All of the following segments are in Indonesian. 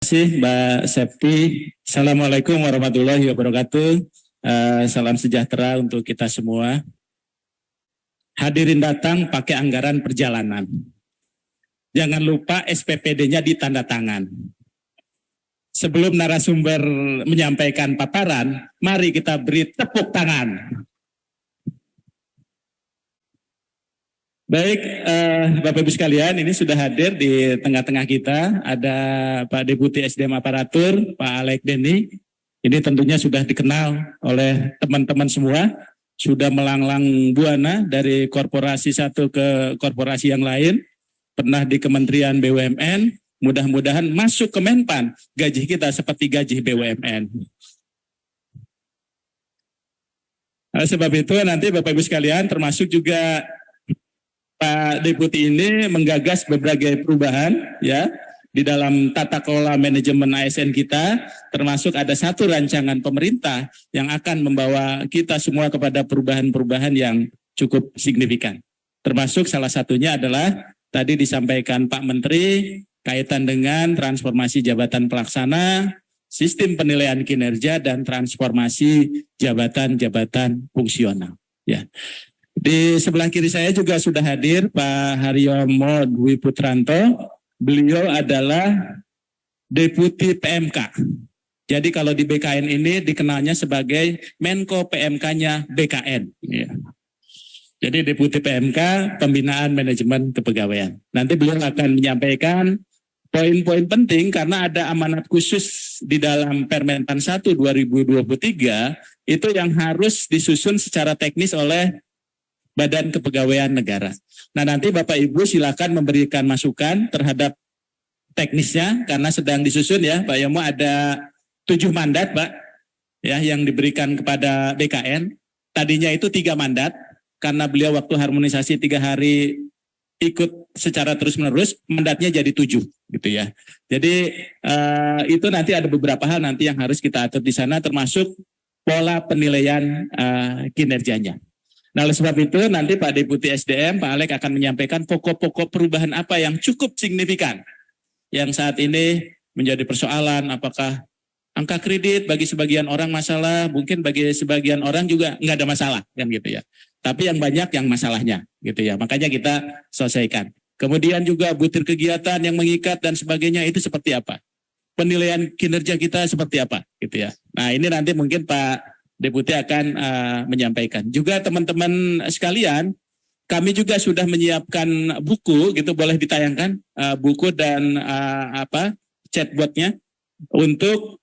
Terima kasih Mbak Septi. Assalamualaikum warahmatullahi wabarakatuh. Salam sejahtera untuk kita semua. Hadirin datang pakai anggaran perjalanan. Jangan lupa SPPD-nya ditanda tangan. Sebelum narasumber menyampaikan paparan, mari kita beri tepuk tangan. Baik, Bapak Ibu sekalian, ini sudah hadir di tengah-tengah kita. Ada Pak Deputi SDM Aparatur, Pak Alek Denny. Ini tentunya sudah dikenal oleh teman-teman semua. Sudah melanglang buana dari korporasi satu ke korporasi yang lain. Pernah di Kementerian BUMN. Mudah-mudahan masuk ke Menpan. Gaji kita seperti gaji BUMN. Sebab itu nanti Bapak Ibu sekalian termasuk juga Pak Deputi ini menggagas berbagai perubahan ya di dalam tata kelola manajemen ASN kita, termasuk ada satu rancangan pemerintah yang akan membawa kita semua kepada perubahan-perubahan yang cukup signifikan. Termasuk salah satunya adalah tadi disampaikan Pak Menteri kaitan dengan transformasi jabatan pelaksana, sistem penilaian kinerja dan transformasi jabatan-jabatan fungsional ya. Di sebelah kiri saya juga sudah hadir Pak Haryomo Dwi Putranto. Beliau adalah Deputi PMK. Jadi kalau di BKN ini dikenalnya sebagai Menko PMK-nya BKN. Ya. Jadi Deputi PMK, Pembinaan Manajemen Kepegawaian. Nanti beliau akan menyampaikan poin-poin penting karena ada amanat khusus di dalam Permentan 1 2023 itu yang harus disusun secara teknis oleh Badan Kepegawaian Negara. Nah nanti Bapak Ibu silakan memberikan masukan terhadap teknisnya karena sedang disusun ya Pak Yomo, ada 7 mandat Pak ya yang diberikan kepada BKN. Tadinya itu 3 mandat karena beliau waktu harmonisasi 3 hari ikut secara terus-menerus, mandatnya jadi 7 gitu ya. Jadi itu nanti ada beberapa hal nanti yang harus kita atur di sana termasuk pola penilaian kinerjanya. Nah oleh sebab itu nanti Pak Deputi SDM, Pak Alek akan menyampaikan pokok-pokok perubahan apa yang cukup signifikan. Yang saat ini menjadi persoalan apakah angka kredit bagi sebagian orang masalah, mungkin bagi sebagian orang juga nggak ada masalah kan gitu ya. Tapi yang banyak yang masalahnya gitu ya, makanya kita selesaikan. Kemudian juga butir kegiatan yang mengikat dan sebagainya itu seperti apa. Penilaian kinerja kita seperti apa gitu ya. Nah ini nanti mungkin Pak Deputi akan menyampaikan. Juga teman-teman sekalian, kami juga sudah menyiapkan buku, gitu boleh ditayangkan buku dan chatbotnya untuk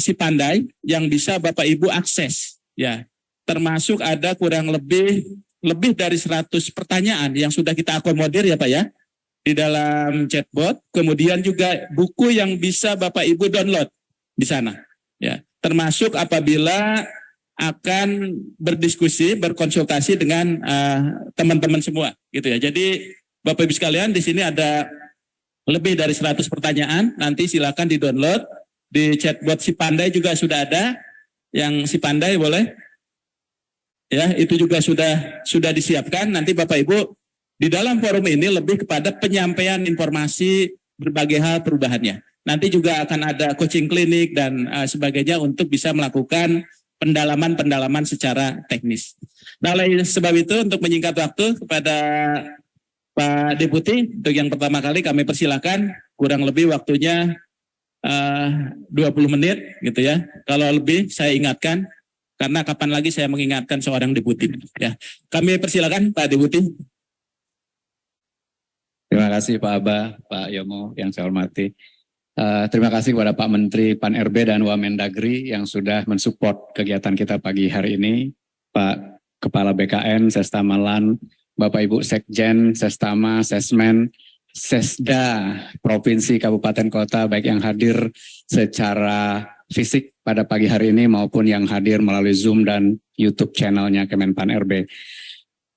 si pandai yang bisa Bapak Ibu akses, ya. Termasuk ada kurang lebih dari 100 pertanyaan yang sudah kita akomodir ya Pak ya di dalam chatbot. Kemudian juga buku yang bisa Bapak Ibu download di sana, ya. Termasuk apabila akan berdiskusi, berkonsultasi dengan teman-teman semua, gitu ya. Jadi Bapak Ibu sekalian di sini ada lebih dari 100 pertanyaan. Nanti silakan di-download di chatbot si pandai juga sudah ada. Yang si pandai boleh, ya itu juga sudah disiapkan. Nanti Bapak Ibu di dalam forum ini lebih kepada penyampaian informasi berbagai hal perubahannya. Nanti juga akan ada coaching klinik dan sebagainya untuk bisa melakukan pendalaman-pendalaman secara teknis. Nah, oleh sebab itu untuk menyingkat waktu kepada Pak Deputi, untuk yang pertama kali kami persilakan, kurang lebih waktunya 20 menit gitu ya. Kalau lebih saya ingatkan, karena kapan lagi saya mengingatkan seorang Deputi. Ya. Kami persilakan Pak Deputi. Terima kasih Pak Aba, Pak Yomo yang saya hormati. Terima kasih kepada Pak Menteri Pan-RB dan Wamendagri yang sudah mensupport kegiatan kita pagi hari ini. Pak Kepala BKN, Sestamalan, Bapak Ibu Sekjen, Sestama, Sesmen, Sesda, Provinsi, Kabupaten, Kota, baik yang hadir secara fisik pada pagi hari ini maupun yang hadir melalui Zoom dan YouTube channelnya Kemenpan RB.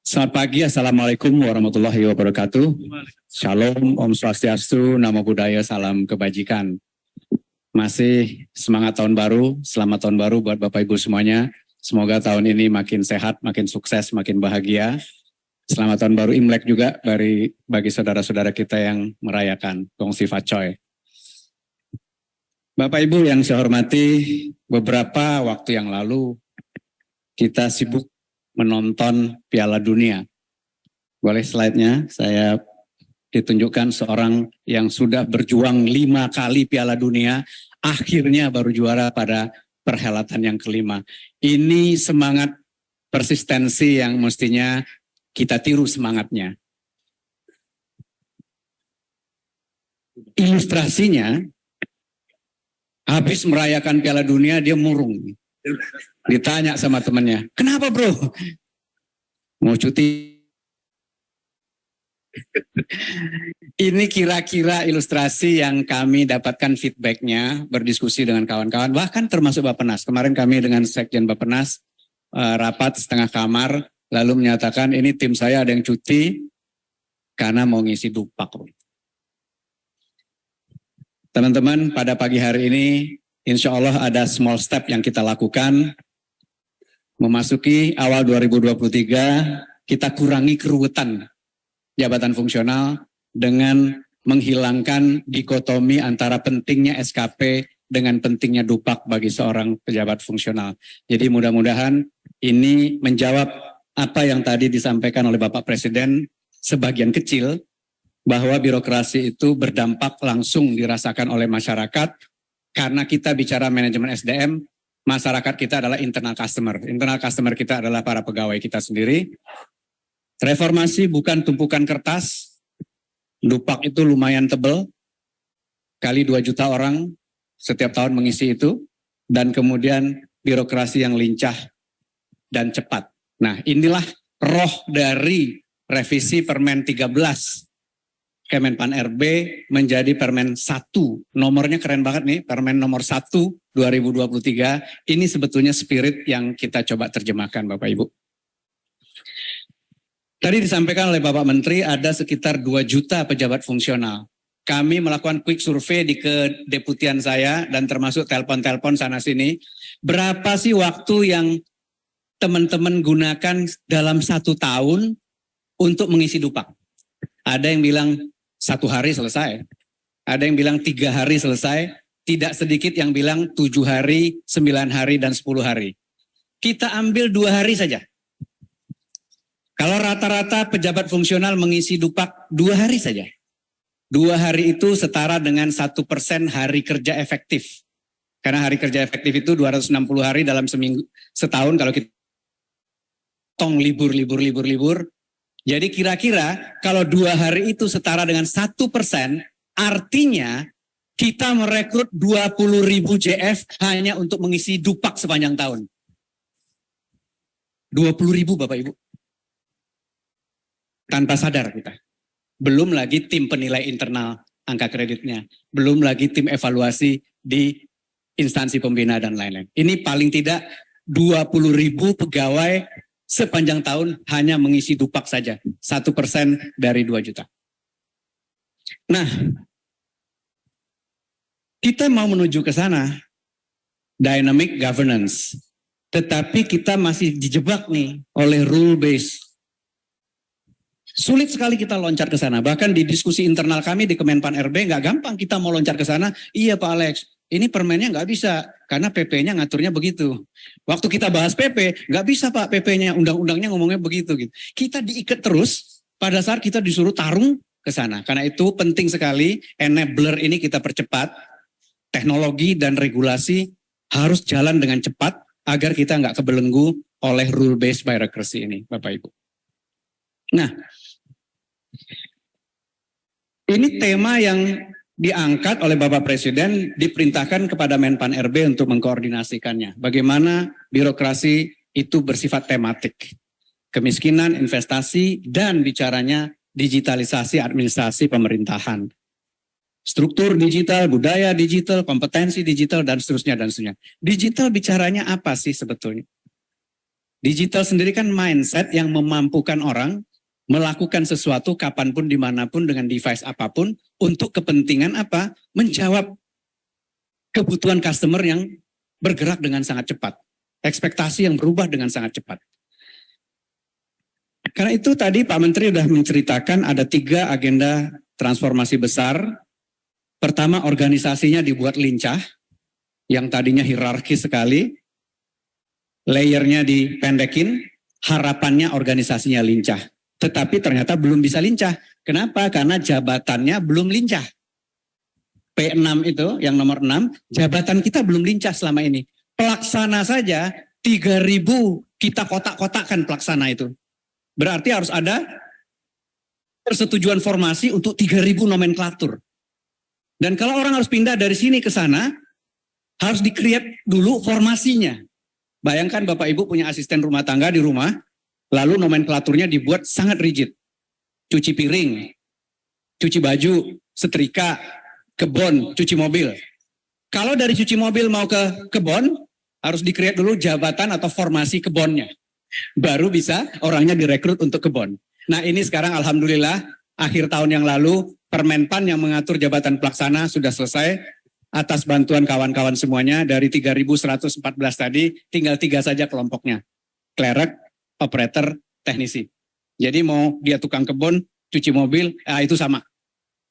Selamat pagi, Assalamualaikum warahmatullahi wabarakatuh. Shalom, Om Swastiastu, Namo Buddhaya, salam kebajikan. Masih semangat tahun baru, selamat tahun baru buat Bapak Ibu semuanya. Semoga tahun ini makin sehat, makin sukses, makin bahagia. Selamat tahun baru Imlek juga bagi saudara-saudara kita yang merayakan Gong Sifa Choi. Bapak Ibu yang saya hormati, beberapa waktu yang lalu kita sibuk menonton Piala Dunia. Boleh slide-nya, saya ditunjukkan seorang yang sudah berjuang 5 kali Piala Dunia, akhirnya baru juara pada perhelatan yang kelima. Ini semangat persistensi yang mestinya kita tiru semangatnya. Ilustrasinya, habis merayakan Piala Dunia dia murung. Ditanya sama temannya, kenapa bro? Mau cuti? Ini kira-kira ilustrasi yang kami dapatkan feedbacknya, berdiskusi dengan kawan-kawan, bahkan termasuk Bappenas. Kemarin kami dengan Sekjen Bappenas rapat setengah kamar, lalu menyatakan ini tim saya ada yang cuti karena mau ngisi dupak. Teman-teman, pada pagi hari ini insya Allah ada small step yang kita lakukan. Memasuki awal 2023, kita kurangi keruwetan jabatan fungsional dengan menghilangkan dikotomi antara pentingnya SKP dengan pentingnya dupak bagi seorang pejabat fungsional. Jadi mudah-mudahan ini menjawab apa yang tadi disampaikan oleh Bapak Presiden sebagian kecil, bahwa birokrasi itu berdampak langsung dirasakan oleh masyarakat. Karena kita bicara manajemen SDM, masyarakat kita adalah internal customer. Internal customer kita adalah para pegawai kita sendiri. Reformasi bukan tumpukan kertas, dupak itu lumayan tebal, kali 2 juta orang setiap tahun mengisi itu, dan kemudian birokrasi yang lincah dan cepat. Nah, inilah roh dari revisi Permen 13 Kemenpan RB menjadi Permen 1. Nomornya keren banget nih, Permen nomor 1 2023. Ini sebetulnya spirit yang kita coba terjemahkan Bapak Ibu. Tadi disampaikan oleh Bapak Menteri ada sekitar 2 juta pejabat fungsional. Kami melakukan quick survey di kedeputian saya dan termasuk telepon-telepon sana sini. Berapa sih waktu yang teman-teman gunakan dalam 1 tahun untuk mengisi dupak? Ada yang bilang 1 hari selesai. Ada yang bilang 3 hari selesai. Tidak sedikit yang bilang 7 hari, 9 hari, dan 10 hari. Kita ambil 2 hari saja. Kalau rata-rata pejabat fungsional mengisi dupak 2 hari saja. 2 hari itu setara dengan 1% hari kerja efektif. Karena hari kerja efektif itu 260 hari dalam setahun kalau kita tong libur. Jadi kira-kira kalau 2 hari itu setara dengan 1%, artinya kita merekrut 20.000 JF hanya untuk mengisi dupak sepanjang tahun. 20.000 Bapak Ibu. Tanpa sadar kita. Belum lagi tim penilai internal angka kreditnya. Belum lagi tim evaluasi di instansi pembina dan lain-lain. Ini paling tidak 20.000 pegawai sepanjang tahun hanya mengisi dupak saja. 1% dari 2 juta. Nah, kita mau menuju ke sana. Dynamic governance. Tetapi kita masih dijebak nih oleh rule based. Sulit sekali kita loncat ke sana. Bahkan di diskusi internal kami di Kemenpan RB nggak gampang kita mau loncat ke sana. Iya Pak Alex, ini permennya nggak bisa karena PP-nya ngaturnya begitu. Waktu kita bahas PP, nggak bisa Pak PP-nya, undang-undangnya ngomongnya begitu. Gitu. Kita diikat terus pada saat kita disuruh tarung ke sana. Karena itu penting sekali enabler ini kita percepat. Teknologi dan regulasi harus jalan dengan cepat agar kita nggak kebelenggu oleh rule based bureaucracy ini, Bapak Ibu. Nah, ini tema yang diangkat oleh Bapak Presiden, diperintahkan kepada Menpan RB untuk mengkoordinasikannya. Bagaimana birokrasi itu bersifat tematik. Kemiskinan, investasi, dan bicaranya digitalisasi administrasi pemerintahan. Struktur digital, budaya digital, kompetensi digital, dan seterusnya, dan seterusnya. Digital bicaranya apa sih sebetulnya? Digital sendiri kan mindset yang memampukan orang melakukan sesuatu kapanpun, dimanapun, dengan device apapun, untuk kepentingan apa? Menjawab kebutuhan customer yang bergerak dengan sangat cepat. Ekspektasi yang berubah dengan sangat cepat. Karena itu tadi Pak Menteri sudah menceritakan ada 3 agenda transformasi besar. Pertama, organisasinya dibuat lincah. yang tadinya hierarkis sekali, layernya dipendekin, harapannya organisasinya lincah. Tetapi ternyata belum bisa lincah. Kenapa? Karena jabatannya belum lincah. P6 itu, yang nomor 6, jabatan kita belum lincah selama ini. Pelaksana saja 3.000 kita kotak-kotakkan pelaksana itu. Berarti harus ada persetujuan formasi untuk 3.000 nomenklatur. Dan kalau orang harus pindah dari sini ke sana, harus di-create dulu formasinya. Bayangkan Bapak Ibu punya asisten rumah tangga di rumah, lalu nomenklaturnya dibuat sangat rigid. Cuci piring, cuci baju, setrika, kebon, cuci mobil. Kalau dari cuci mobil mau ke kebon, harus di-create dulu jabatan atau formasi kebonnya. Baru bisa orangnya direkrut untuk kebon. Nah ini sekarang alhamdulillah akhir tahun yang lalu Permenpan yang mengatur jabatan pelaksana sudah selesai atas bantuan kawan-kawan semuanya. Dari 3.114 tadi tinggal 3 saja kelompoknya. Clerk, operator, teknisi. Jadi mau dia tukang kebun, cuci mobil, itu sama.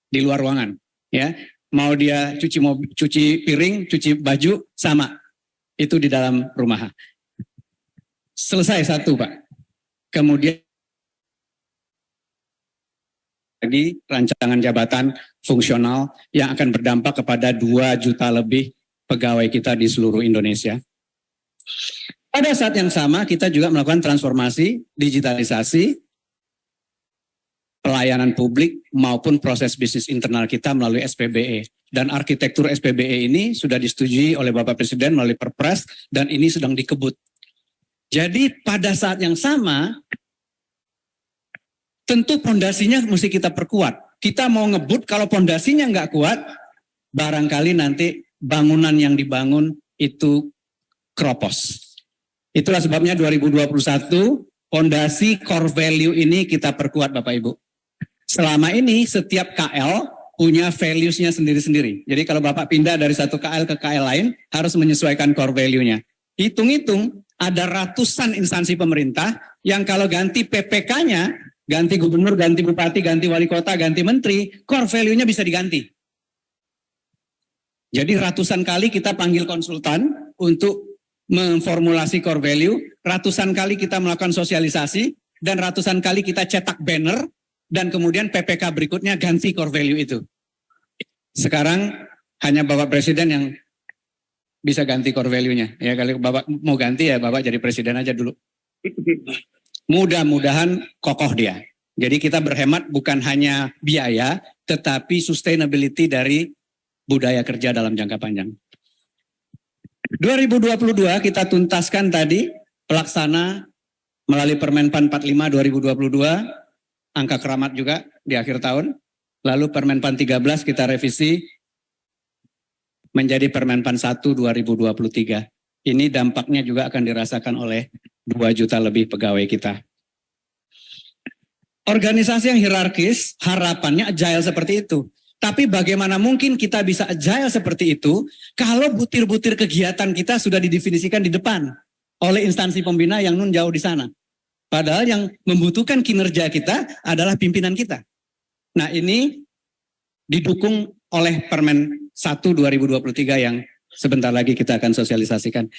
Di luar ruangan. Ya, mau dia cuci piring, cuci baju, sama. Itu di dalam rumah. Selesai satu, Pak. Kemudian lagi rancangan jabatan fungsional yang akan berdampak kepada 2 juta lebih pegawai kita di seluruh Indonesia. Pada saat yang sama kita juga melakukan transformasi, digitalisasi, pelayanan publik maupun proses bisnis internal kita melalui SPBE. Dan arsitektur SPBE ini sudah disetujui oleh Bapak Presiden melalui Perpres dan ini sedang dikebut. Jadi pada saat yang sama, tentu pondasinya mesti kita perkuat. Kita mau ngebut kalau pondasinya nggak kuat, barangkali nanti bangunan yang dibangun itu keropos. Itulah sebabnya 2021 pondasi core value ini kita perkuat Bapak Ibu. Selama ini setiap KL punya values-nya sendiri-sendiri. Jadi kalau Bapak pindah dari satu KL ke KL lain harus menyesuaikan core value-nya. Hitung-hitung ada ratusan instansi pemerintah yang kalau ganti PPK-nya, ganti gubernur, ganti bupati, ganti wali kota, ganti menteri, core value-nya bisa diganti. Jadi ratusan kali kita panggil konsultan untuk memformulasi core value, ratusan kali kita melakukan sosialisasi, dan ratusan kali kita cetak banner, dan kemudian PPK berikutnya ganti core value itu. Sekarang hanya Bapak Presiden yang bisa ganti core value-nya. Ya kalau Bapak mau ganti ya Bapak jadi presiden aja dulu. Mudah-mudahan kokoh dia. Jadi kita berhemat bukan hanya biaya, tetapi sustainability dari budaya kerja dalam jangka panjang. 2022 kita tuntaskan tadi pelaksana melalui Permenpan 45 2022, angka keramat juga di akhir tahun. Lalu Permenpan 13 kita revisi menjadi Permenpan 1 2023. Ini dampaknya juga akan dirasakan oleh 2 juta lebih pegawai kita. Organisasi yang hierarkis, harapannya agile seperti itu. Tapi bagaimana mungkin kita bisa agile seperti itu kalau butir-butir kegiatan kita sudah didefinisikan di depan oleh instansi pembina yang nun jauh di sana. Padahal yang membutuhkan kinerja kita adalah pimpinan kita. Nah ini didukung oleh Permen 1 2023 yang sebentar lagi kita akan sosialisasikan.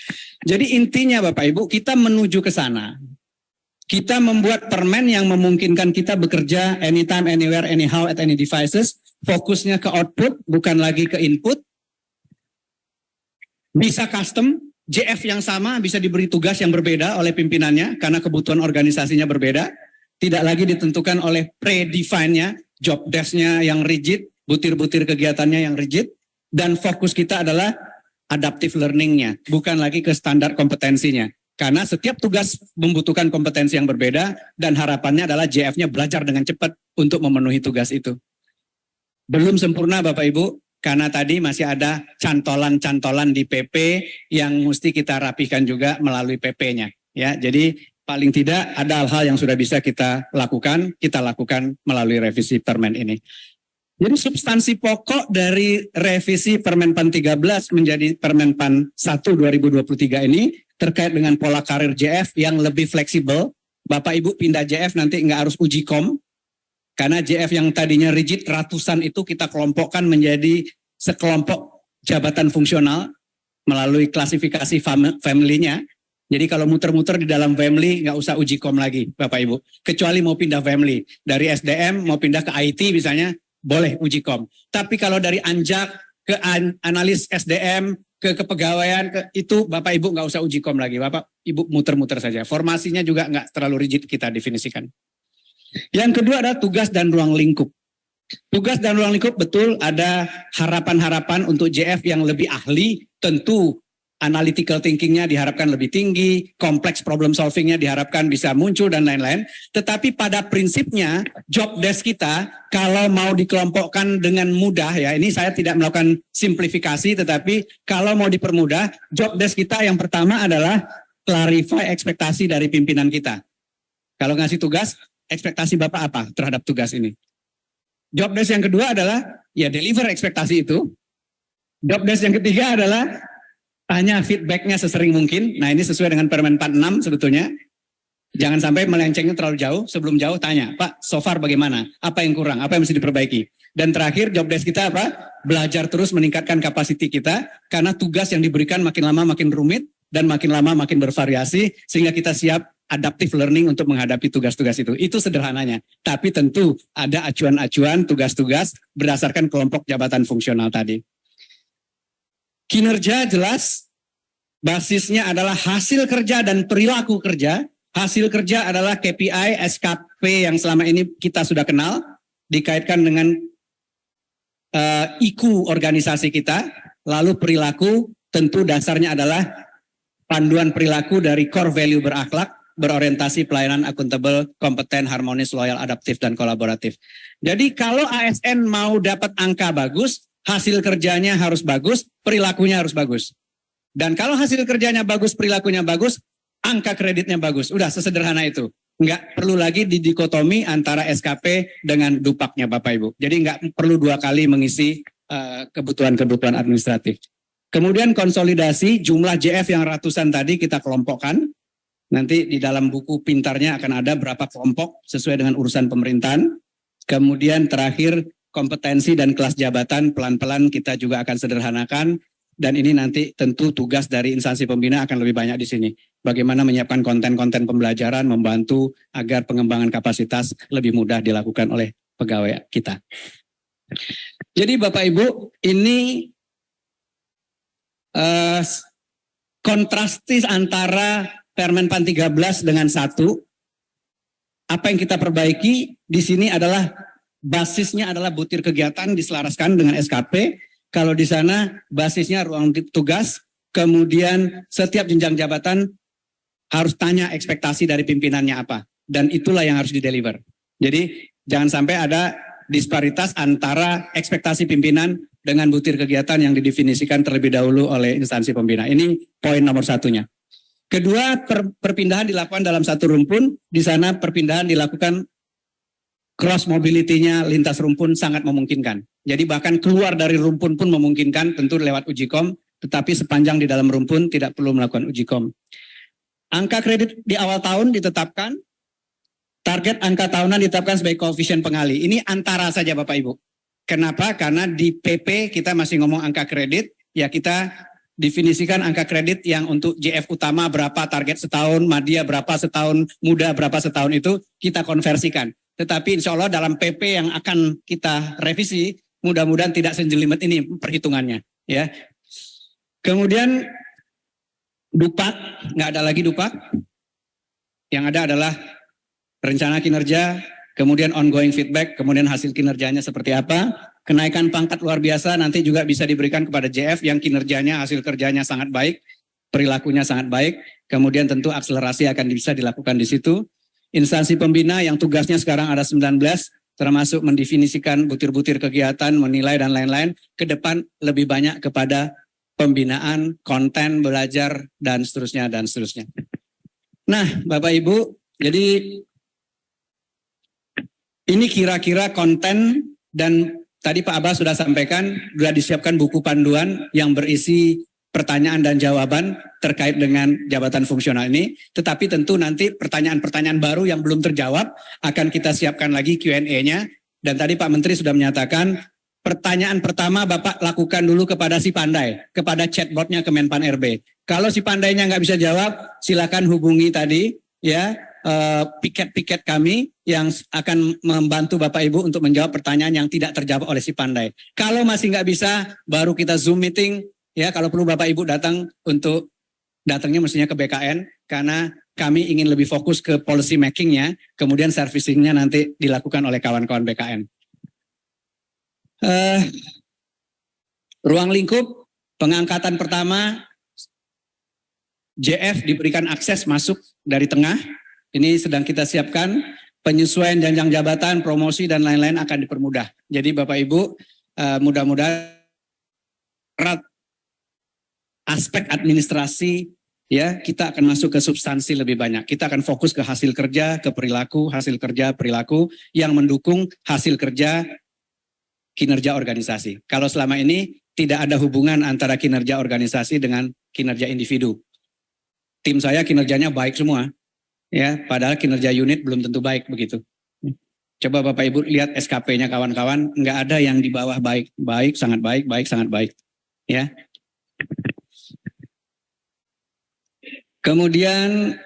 Jadi intinya Bapak Ibu, kita menuju ke sana. Kita membuat permen yang memungkinkan kita bekerja anytime, anywhere, anyhow, at any devices. Fokusnya ke output, bukan lagi ke input. Bisa custom, JF yang sama bisa diberi tugas yang berbeda oleh pimpinannya karena kebutuhan organisasinya berbeda. Tidak lagi ditentukan oleh predefine-nya, job desk-nya yang rigid, butir-butir kegiatannya yang rigid. Dan fokus kita adalah adaptive learning-nya, bukan lagi ke standar kompetensinya. Karena setiap tugas membutuhkan kompetensi yang berbeda dan harapannya adalah JF-nya belajar dengan cepat untuk memenuhi tugas itu. Belum sempurna Bapak Ibu, karena tadi masih ada cantolan-cantolan di PP yang mesti kita rapihkan juga melalui PP-nya. Ya, jadi paling tidak ada hal-hal yang sudah bisa kita lakukan melalui revisi Permen ini. Jadi substansi pokok dari revisi Permenpan 13 menjadi Permenpan 1 2023 ini terkait dengan pola karir JF yang lebih fleksibel. Bapak Ibu pindah JF nanti nggak harus uji kom. Karena JF yang tadinya rigid ratusan itu kita kelompokkan menjadi sekelompok jabatan fungsional. melalui klasifikasi family-nya. Jadi kalau muter-muter di dalam family nggak usah uji kom lagi Bapak Ibu. Kecuali mau pindah family. Dari SDM mau pindah ke IT misalnya boleh uji kom. Tapi kalau dari Anjak ke analis SDM ke kepegawaian itu Bapak Ibu nggak usah uji kom lagi. Bapak Ibu muter-muter saja. Formasinya juga nggak terlalu rigid kita definisikan. Yang kedua adalah tugas dan ruang lingkup. Tugas dan ruang lingkup betul ada harapan-harapan untuk JF yang lebih ahli, tentu analytical thinkingnya diharapkan lebih tinggi, kompleks problem solvingnya diharapkan bisa muncul dan lain-lain. Tetapi pada prinsipnya job desk kita kalau mau dikelompokkan dengan mudah ya, ini saya tidak melakukan simplifikasi tetapi kalau mau dipermudah, job desk kita yang pertama adalah clarify ekspektasi dari pimpinan kita. Kalau ngasih tugas, ekspektasi Bapak apa terhadap tugas ini? Job desk yang kedua adalah ya deliver ekspektasi itu. Job desk yang ketiga adalah tanya feedbacknya sesering mungkin. Nah ini sesuai dengan Permen 46 sebetulnya. Jangan sampai melencengnya terlalu jauh. Sebelum jauh tanya, Pak so far bagaimana? Apa yang kurang? Apa yang mesti diperbaiki? Dan terakhir job desk kita apa? Belajar terus meningkatkan kapasiti kita. Karena tugas yang diberikan makin lama makin rumit. Dan makin lama makin bervariasi. Sehingga kita siap adaptive learning untuk menghadapi tugas-tugas itu. Itu sederhananya. Tapi tentu ada acuan-acuan tugas-tugas berdasarkan kelompok jabatan fungsional tadi. Kinerja jelas, basisnya adalah hasil kerja dan perilaku kerja. Hasil kerja adalah KPI, SKP yang selama ini kita sudah kenal, dikaitkan dengan IQ organisasi kita. Lalu perilaku tentu dasarnya adalah panduan perilaku dari core value berakhlak, berorientasi pelayanan akuntabel, kompeten, harmonis, loyal, adaptif, dan kolaboratif. Jadi kalau ASN mau dapat angka bagus, hasil kerjanya harus bagus, perilakunya harus bagus. Dan kalau hasil kerjanya bagus, perilakunya bagus, angka kreditnya bagus. Udah sesederhana itu. Nggak perlu lagi didikotomi antara SKP dengan dupaknya Bapak Ibu. Jadi nggak perlu 2 kali mengisi kebutuhan-kebutuhan administratif. Kemudian konsolidasi jumlah JF yang ratusan tadi kita kelompokkan. Nanti di dalam buku pintarnya akan ada berapa kelompok sesuai dengan urusan pemerintahan. Kemudian terakhir kompetensi dan kelas jabatan pelan-pelan kita juga akan sederhanakan. Dan ini nanti tentu tugas dari instansi pembina akan lebih banyak di sini. Bagaimana menyiapkan konten-konten pembelajaran, membantu agar pengembangan kapasitas lebih mudah dilakukan oleh pegawai kita. Jadi Bapak Ibu, ini kontrastis antara Permen PAN 13 dengan 1. Apa yang kita perbaiki di sini adalah basisnya adalah butir kegiatan diselaraskan dengan SKP. Kalau di sana basisnya ruang tugas, kemudian setiap jenjang jabatan harus tanya ekspektasi dari pimpinannya apa. Dan itulah yang harus dideliver. Jadi jangan sampai ada disparitas antara ekspektasi pimpinan dengan butir kegiatan yang didefinisikan terlebih dahulu oleh instansi pembina. Ini poin nomor 1-nya. Kedua, perpindahan dilakukan dalam satu rumpun. Di sana perpindahan dilakukan cross mobility-nya lintas rumpun sangat memungkinkan. Jadi bahkan keluar dari rumpun pun memungkinkan, tentu lewat uji kom, tetapi sepanjang di dalam rumpun tidak perlu melakukan uji kom. Angka kredit di awal tahun ditetapkan, target angka tahunan ditetapkan sebagai koefisien pengali. Ini antara saja Bapak Ibu. Kenapa? Karena di PP kita masih ngomong angka kredit, ya kita definisikan angka kredit yang untuk JF utama berapa target setahun, Madya berapa setahun, Muda berapa setahun itu kita konversikan. Tetapi insya Allah dalam PP yang akan kita revisi, mudah-mudahan tidak sejelimet ini perhitungannya. Ya. Kemudian dupak, nggak ada lagi dupak. Yang ada adalah rencana kinerja, kemudian ongoing feedback, kemudian hasil kinerjanya seperti apa. Kenaikan pangkat luar biasa nanti juga bisa diberikan kepada JF yang kinerjanya, hasil kerjanya sangat baik, perilakunya sangat baik. Kemudian tentu akselerasi akan bisa dilakukan di situ. Instansi pembina yang tugasnya sekarang ada 19, termasuk mendefinisikan butir-butir kegiatan, menilai dan lain-lain. Ke depan lebih banyak kepada pembinaan, konten, belajar, dan seterusnya, dan seterusnya. Nah, Bapak Ibu, jadi ini kira-kira konten dan tadi Pak Abah sudah sampaikan, sudah disiapkan buku panduan yang berisi pertanyaan dan jawaban terkait dengan jabatan fungsional ini. Tetapi tentu nanti pertanyaan-pertanyaan baru yang belum terjawab akan kita siapkan lagi Q&A-nya. Dan tadi Pak Menteri sudah menyatakan pertanyaan pertama Bapak lakukan dulu kepada si pandai, kepada chatbotnya Kemenpan RB. Kalau si pandainya nggak bisa jawab, silakan hubungi tadi ya piket-piket kami yang akan membantu Bapak Ibu untuk menjawab pertanyaan yang tidak terjawab oleh si pandai. Kalau masih nggak bisa, baru kita Zoom meeting ya. Kalau perlu Bapak Ibu datangnya mestinya ke BKN karena kami ingin lebih fokus ke policy makingnya, kemudian servicingnya nanti dilakukan oleh kawan-kawan BKN. Ruang lingkup pengangkatan pertama, JF diberikan akses masuk dari tengah. Ini sedang kita siapkan. Penyesuaian jenjang jabatan, promosi dan lain-lain akan dipermudah. Jadi Bapak Ibu mudah-mudahan aspek administrasi ya kita akan masuk ke substansi lebih banyak. Kita akan fokus ke hasil kerja, ke perilaku, hasil kerja, perilaku yang mendukung hasil kerja kinerja organisasi. Kalau selama ini tidak ada hubungan antara kinerja organisasi dengan kinerja individu. Tim saya kinerjanya baik semua, ya. Padahal kinerja unit belum tentu baik begitu. Coba Bapak Ibu lihat SKP-nya kawan-kawan, nggak ada yang di bawah baik, baik, sangat baik, baik, sangat baik, ya. Kemudian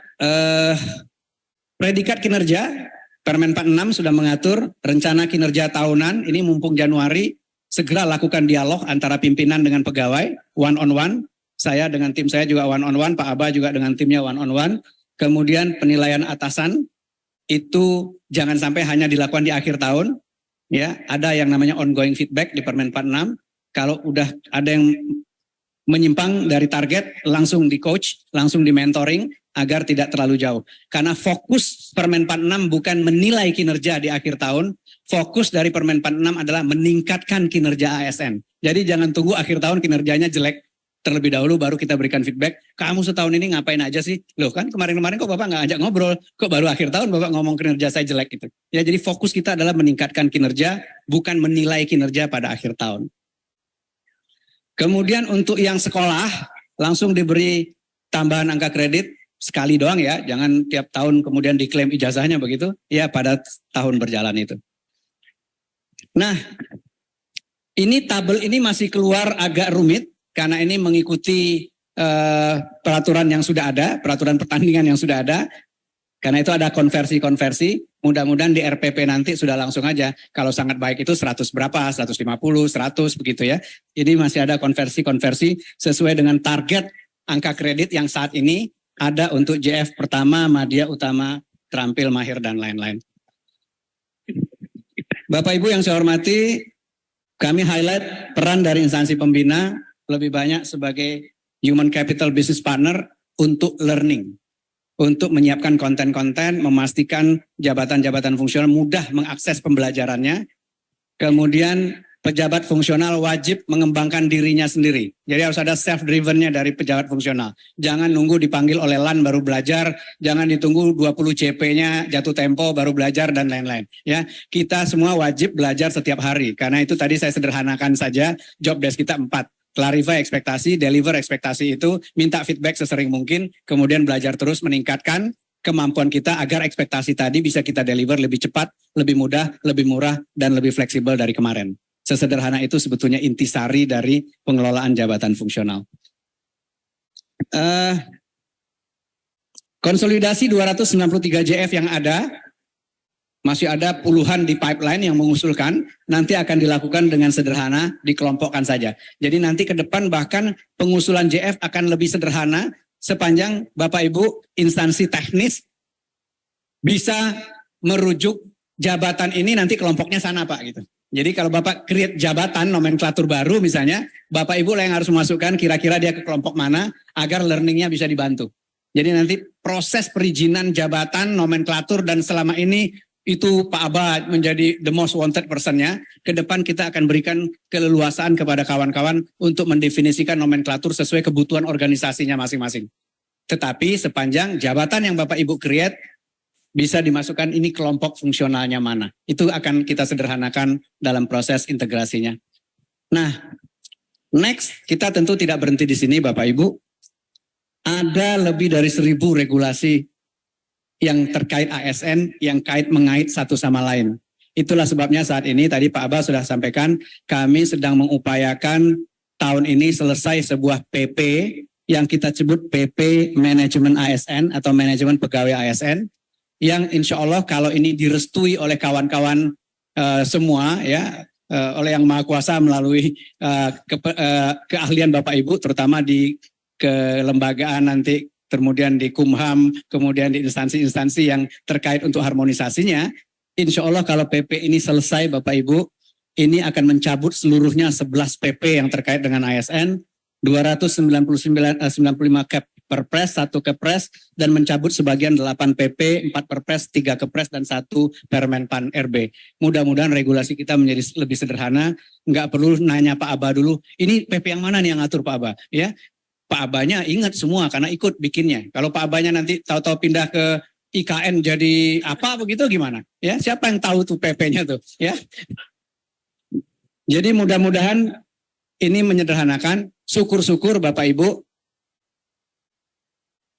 predikat kinerja. Permen 46 sudah mengatur rencana kinerja tahunan, ini mumpung Januari, segera lakukan dialog antara pimpinan dengan pegawai, one on one. Saya dengan tim saya juga one on one, Pak Aba juga dengan timnya one on one. Kemudian penilaian atasan, itu jangan sampai hanya dilakukan di akhir tahun. Ya, ada yang namanya ongoing feedback di Permen 46. Kalau udah ada yang menyimpang dari target, langsung di coach, langsung di mentoring, agar tidak terlalu jauh. Karena fokus Permen 46 bukan menilai kinerja di akhir tahun, fokus dari Permen 46 adalah meningkatkan kinerja ASN. Jadi jangan tunggu akhir tahun kinerjanya jelek terlebih dahulu baru kita berikan feedback. Kamu setahun ini ngapain aja sih? Loh kan kemarin-kemarin kok Bapak nggak ajak ngobrol, kok baru akhir tahun Bapak ngomong kinerja saya jelek gitu. Ya jadi fokus kita adalah meningkatkan kinerja, bukan menilai kinerja pada akhir tahun. Kemudian untuk yang sekolah, langsung diberi tambahan angka kredit, sekali doang ya, jangan tiap tahun kemudian diklaim ijazahnya begitu, ya pada tahun berjalan itu. Nah, ini tabel ini masih keluar agak rumit, karena ini mengikuti peraturan yang sudah ada, peraturan pertandingan yang sudah ada, karena itu ada konversi-konversi, mudah-mudahan di RPP nanti sudah langsung aja, kalau sangat baik itu 100 berapa, 150, 100 begitu ya. Ini masih ada konversi-konversi sesuai dengan target angka kredit yang saat ini ada untuk JF pertama, Madya Utama, Terampil, Mahir, dan lain-lain. Bapak Ibu yang saya hormati, kami highlight peran dari instansi pembina lebih banyak sebagai human capital business partner untuk learning. Untuk menyiapkan konten-konten, memastikan jabatan-jabatan fungsional mudah mengakses pembelajarannya. Kemudian pejabat fungsional wajib mengembangkan dirinya sendiri. Jadi harus ada self-driven-nya dari pejabat fungsional. Jangan nunggu dipanggil oleh LAN baru belajar, jangan ditunggu 20 CP-nya jatuh tempo baru belajar dan lain-lain. Ya, kita semua wajib belajar setiap hari. Karena itu tadi saya sederhanakan saja job desk kita 4. Clarify ekspektasi, deliver ekspektasi itu, minta feedback sesering mungkin, kemudian belajar terus meningkatkan kemampuan kita agar ekspektasi tadi bisa kita deliver lebih cepat, lebih mudah, lebih murah, dan lebih fleksibel dari kemarin. Sesederhana itu sebetulnya intisari dari pengelolaan jabatan fungsional. Konsolidasi 293 JF yang ada, masih ada puluhan di pipeline yang mengusulkan, nanti akan dilakukan dengan sederhana, dikelompokkan saja. Jadi nanti ke depan bahkan pengusulan JF akan lebih sederhana, sepanjang Bapak Ibu instansi teknis bisa merujuk jabatan ini nanti kelompoknya sana Pak gitu. Jadi kalau Bapak create jabatan nomenklatur baru misalnya, Bapak Ibu lah yang harus memasukkan kira-kira dia ke kelompok mana agar learningnya bisa dibantu. Jadi nanti proses perizinan jabatan nomenklatur dan selama ini itu Pak Aba menjadi the most wanted personnya. Ke depan kita akan berikan keleluasaan kepada kawan-kawan untuk mendefinisikan nomenklatur sesuai kebutuhan organisasinya masing-masing. Tetapi sepanjang jabatan yang Bapak Ibu create bisa dimasukkan ini kelompok fungsionalnya mana. Itu akan kita sederhanakan dalam proses integrasinya. Nah, next kita tentu tidak berhenti di sini Bapak Ibu. Ada lebih dari 1000 regulasi yang terkait ASN yang mengait satu sama lain. Itulah sebabnya saat ini tadi Pak Aba sudah sampaikan kami sedang mengupayakan tahun ini selesai sebuah PP yang kita sebut PP Manajemen ASN atau Manajemen Pegawai ASN yang insya Allah kalau ini direstui oleh kawan-kawan semua ya oleh Yang Maha Kuasa melalui keahlian Bapak Ibu terutama di kelembagaan nanti kemudian di Kumham kemudian di instansi-instansi yang terkait untuk harmonisasinya. Insya Allah kalau PP ini selesai Bapak Ibu, ini akan mencabut seluruhnya 11 PP yang terkait dengan ASN, 95 Perpres, 1 Kepres, dan mencabut sebagian 8 PP, 4 Perpres, 3 Kepres, dan 1 Permenpan RB. Mudah-mudahan regulasi kita menjadi lebih sederhana, nggak perlu nanya Pak Aba dulu, ini PP yang mana nih yang ngatur Pak Aba? Ya, Pak Abanya ingat semua karena ikut bikinnya. Kalau Pak Abanya nanti tahu-tahu pindah ke IKN jadi apa begitu gimana? Ya, siapa yang tahu tuh PP-nya tuh, ya. Jadi mudah-mudahan ini menyederhanakan, syukur-syukur Bapak Ibu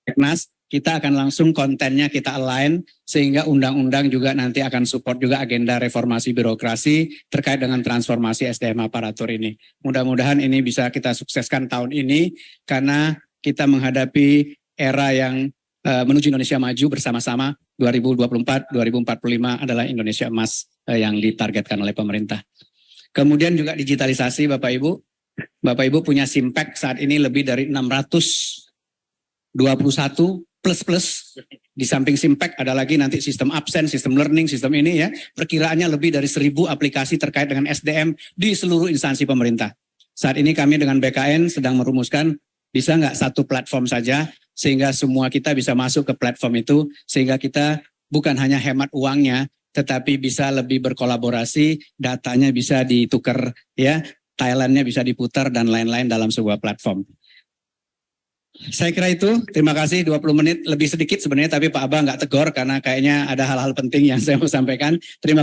Teknas, kita akan langsung kontennya kita align sehingga undang-undang juga nanti akan support juga agenda reformasi birokrasi terkait dengan transformasi SDM aparatur ini. Mudah-mudahan ini bisa kita sukseskan tahun ini karena kita menghadapi era yang menuju Indonesia maju bersama-sama 2024-2045 adalah Indonesia emas yang ditargetkan oleh pemerintah. Kemudian juga digitalisasi Bapak Ibu. Bapak Ibu punya Simpek saat ini lebih dari 621 plus. Di samping Simpek ada lagi nanti sistem absen, sistem learning, sistem ini ya. Perkiraannya lebih dari 1.000 aplikasi terkait dengan SDM di seluruh instansi pemerintah. Saat ini kami dengan BKN sedang merumuskan bisa nggak satu platform saja sehingga semua kita bisa masuk ke platform itu sehingga kita bukan hanya hemat uangnya tetapi bisa lebih berkolaborasi, datanya bisa ditukar ya, Thailandnya bisa diputar dan lain-lain dalam sebuah platform. Saya kira itu, terima kasih 20 menit lebih sedikit sebenarnya tapi Pak Aba nggak tegur karena kayaknya ada hal-hal penting yang saya mau sampaikan. Terima kasih.